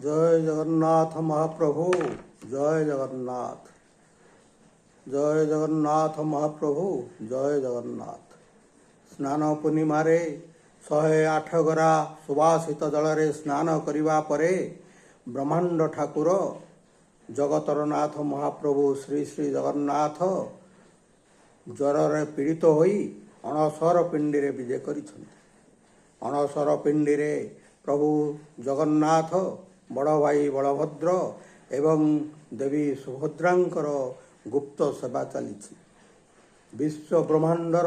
जय जगन्नाथ महाप्रभु। जय जगन्नाथ। जय जगन्नाथ महाप्रभु। जय जगन्नाथ। स्नान पूर्णिमा 108 गरा सुवासित जल स्नान करने परे ब्रह्मांड ठाकुर जगतर नाथ महाप्रभु श्री श्री जगन्नाथ ज्वर पीड़ित होई अणसर पिंडी रे विजय करिछन्ति। अणसर पिंडी रे प्रभु जगन्नाथ बड़ भाई बलभद्र एवं देवी सुभद्रांकर गुप्त सेवा चली। विश्व ब्रह्मांडर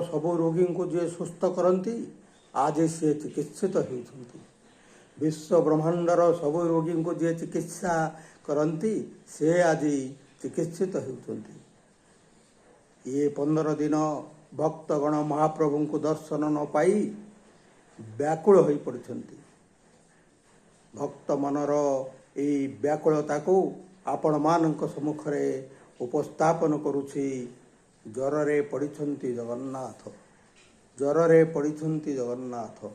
सबु रोगी को जी सुस्थ करती आज सी चिकित्सित होती। विश्व ब्रह्मांडर सबु रोगी को जी चिकित्सा करती से आज चिकित्सित होती। ये 15 दिन भक्तगण महाप्रभु को दर्शन न पाई व्याकुल हो पड़ते। भक्त मनर यही व्याकुलता को आपण मानक सम्मुखरे उपस्थापन करुछि। ज्वरे पड़िछन्ति जगन्नाथ। ज्वरे पड़िछन्ति जगन्नाथ।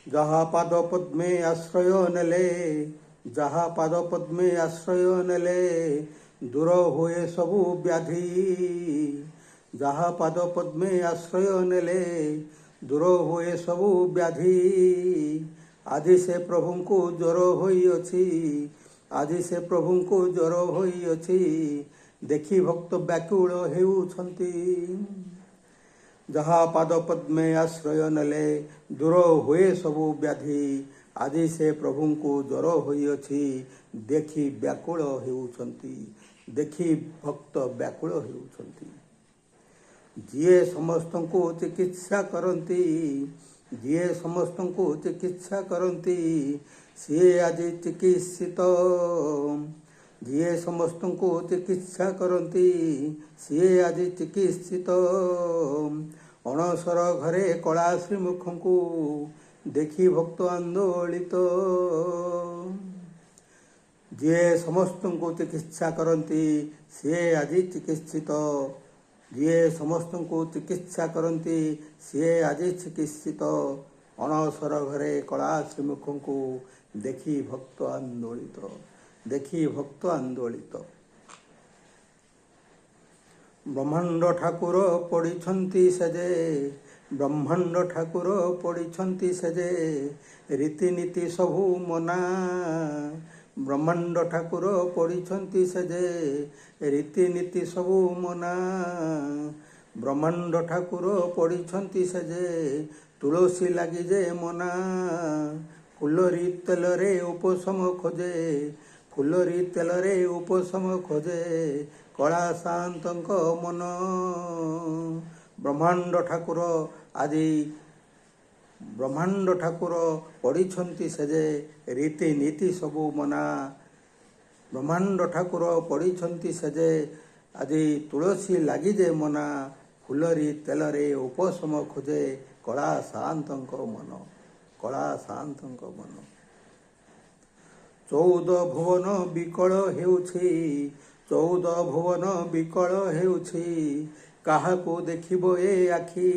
जहा पाद पद्मे आश्रय नेले, जहा पाद पद्मे आश्रय नेले दूर हुए सबु व्याधि। जहा पाद पद्मे आश्रय नेले दूर हुए सबु व्याधि। आदि से प्रभु को ज्वर होई अछि, आदि से प्रभु को ज्वर होई अछि। देखी भक्त व्याकुल हेउछन्ति। जहा पाद पद्मे आश्रय नेले दूर हुए सबु व्याधि। आदि से प्रभु को ज्वर होई अछि। देखी व्याकुल हेउछन्ति। देखी भक्त व्याकुल हेउछन्ति। जिए समस्त को चिकित्सा करती, जिए समस्त को चिकित्सा करती सी आज चिकित्सित। जिए समस्त को चिकित्सा करती सी आज चिकित्सित। अणसर घरे कला श्रीमुख को देखी भक्त आंदोलित। जिए समस्त को चिकित्सा करती सी आज चिकित्सित। जिए समस्त को चिकित्सा करती सी आज चिकित्सित। अणसर घरे कला श्रीमुख को देखी भक्त आंदोलित। देखी भक्त आंदोलित। ब्रह्मांड ठाकुर पड़िछन्ति सेजे, ब्रह्मांड ठाकुर पड़िछन्ति सेजे रीतिनीति सबु मना। ब्रह्मांड ठाकुर पड़िछन्ति सेजे रीतिनीति सबु मना। ब्रह्मांड ठाकुर पड़िछन्ति सेजे तुलसी लगी जे मना। फुलरी तेलरे उपशम खोजे, फुलरी तेलरे उपशम खोजे कला शांतंक मन। ब्रह्मांड ठाकुर आदि ब्रह्मांड ठाकुर पड़िछन्ति सेजे रीतिनीति सबु मना। ब्रह्मांड ठाकुर पड़िछन्ति सेजे आदि तुलसी लगी जे मना। फुलरी तेलरे उपशम खोजे कला शांतंक मन। कला शांतंक मन। 14 भुवन विकल हेउछि, 14 भुवन विकल हेउछि काहाको देखिबो ए आखि।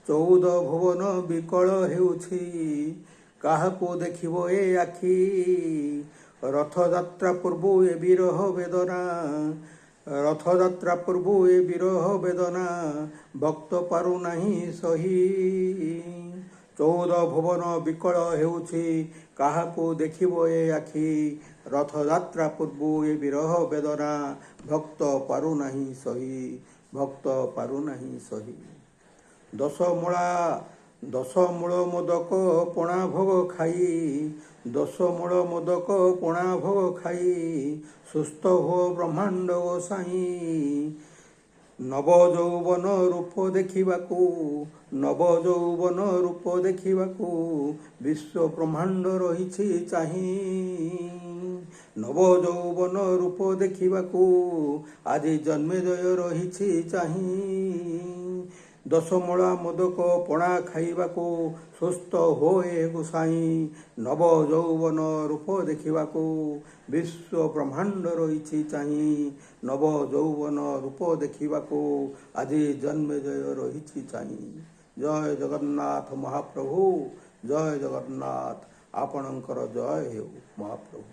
14 भुवन विकल हेउछि काहाको देखिबो ए आखि। रथयात्रा पूर्व ए विरह वेदना, रथयात्रा पूर्व ए विरह वेदना भक्त पारु नाही सही। 14 भुवन विकल हेउछि काहाको देखिबो ए आखि। रथयात्रा पूर्व ए विरह वेदना भक्त पारु नाही सही। भक्त पारु नाही सही। 10 मूल मोदक पणा भोग खाई, 10 मूल मोदक पणा भोग खाई सुस्थ हो ब्रह्मांड गोसाई। नव यौवन रूप देखिबाकू, नव यौवन रूप देखिबाकू विश्व ब्रह्मांड रहिछि चाहि। नव यौवन रूप देखिबाकू आदि जन्मेजय रहिछि चाहि। 10 मूला मोदक पणा खाइबाकू सुस्थ होए गोसाई। नव यौवन रूप देखिबाकू विश्व ब्रह्मांड रहिछि चाहि। नव यौवन रूप देखिबाकू आदि जन्मेजय रहिछि चाहि। ଜୟ ଜଗନ୍ନାଥ ମହାପ୍ରଭୁ, ଜୟ ଜଗନ୍ନାଥ। ଆପଣଙ୍କର ଜୟ ହେଉ ମହାପ୍ରଭୁ।